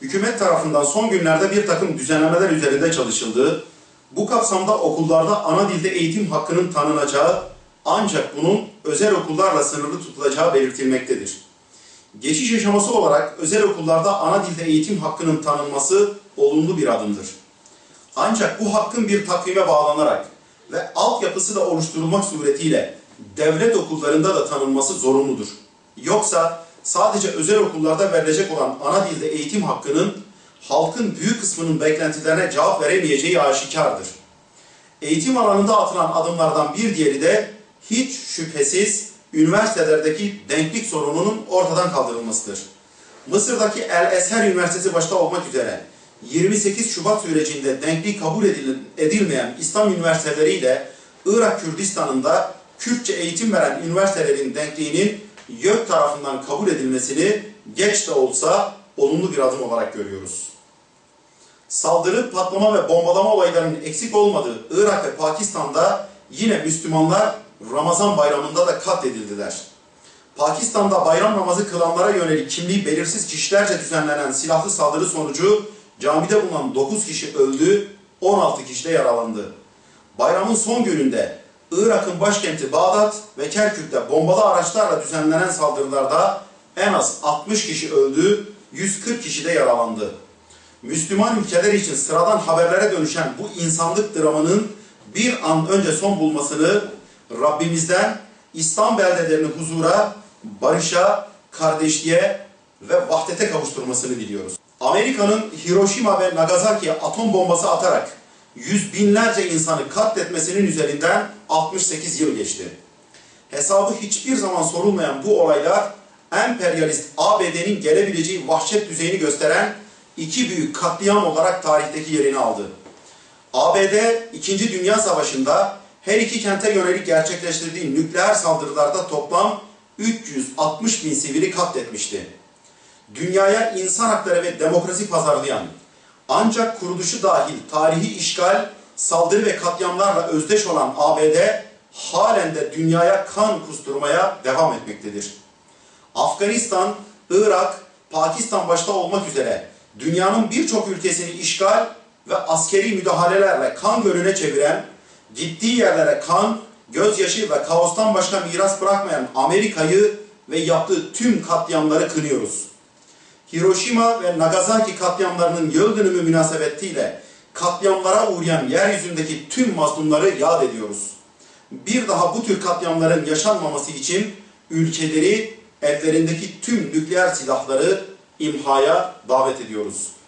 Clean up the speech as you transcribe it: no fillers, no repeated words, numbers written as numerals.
hükümet tarafından son günlerde bir takım düzenlemeler üzerinde çalışıldığı, bu kapsamda okullarda ana dilde eğitim hakkının tanınacağı ancak bunun özel okullarla sınırlı tutulacağı belirtilmektedir. Geçiş aşaması olarak özel okullarda ana dilde eğitim hakkının tanınması olumlu bir adımdır. Ancak bu hakkın bir takvime bağlanarak ve altyapısı da oluşturulmak suretiyle devlet okullarında da tanınması zorunludur. Yoksa sadece özel okullarda verilecek olan ana dilde eğitim hakkının halkın büyük kısmının beklentilerine cevap veremeyeceği aşikardır. Eğitim alanında atılan adımlardan bir diğeri de hiç şüphesiz üniversitelerdeki denklik sorununun ortadan kaldırılmasıdır. Mısır'daki El-Ezher Üniversitesi başta olmak üzere 28 Şubat sürecinde denklik kabul edilmeyen İslam üniversiteleriyle Irak Kürdistan'ında Kürtçe eğitim veren üniversitelerin denkliğinin YÖK tarafından kabul edilmesini geç de olsa olumlu bir adım olarak görüyoruz. Saldırı, patlama ve bombalama olaylarının eksik olmadığı Irak ve Pakistan'da yine Müslümanlar Ramazan bayramında da katledildiler. Pakistan'da bayram namazı kılanlara yönelik kimliği belirsiz kişilerce düzenlenen silahlı saldırı sonucu camide bulunan 9 kişi öldü, 16 kişi de yaralandı. Bayramın son gününde Irak'ın başkenti Bağdat ve Kerkük'te bombalı araçlarla düzenlenen saldırılarda en az 60 kişi öldü, 140 kişi de yaralandı. Müslüman ülkeler için sıradan haberlere dönüşen bu insanlık dramının bir an önce son bulmasını Rabbimizden İslam beldelerini huzura, barışa, kardeşliğe ve vahdete kavuşturmasını diliyoruz. Amerika'nın Hiroşima ve Nagasaki'ye atom bombası atarak yüz binlerce insanı katletmesinin üzerinden 68 yıl geçti. Hesabı hiçbir zaman sorulmayan bu olaylar emperyalist ABD'nin gelebileceği vahşet düzeyini gösteren iki büyük katliam olarak tarihteki yerini aldı. ABD 2. Dünya Savaşı'nda her iki kente yönelik gerçekleştirdiği nükleer saldırılarda toplam 360 bin sivili katletmişti. Dünyaya insan hakları ve demokrasi pazarlayan, ancak kuruluşu dahil tarihi işgal, saldırı ve katliamlarla özdeş olan ABD, halen de dünyaya kan kusturmaya devam etmektedir. Afganistan, Irak, Pakistan başta olmak üzere dünyanın birçok ülkesini işgal ve askeri müdahalelerle kan gölüne çeviren, gittiği yerlere kan, gözyaşı ve kaostan başka miras bırakmayan Amerika'yı ve yaptığı tüm katliamları kınıyoruz. Hiroşima ve Nagasaki katliamlarının yıl dönümü münasebetiyle katliamlara uğrayan yeryüzündeki tüm mazlumları yad ediyoruz. Bir daha bu tür katliamların yaşanmaması için ülkeleri ellerindeki tüm nükleer silahları imhaya davet ediyoruz.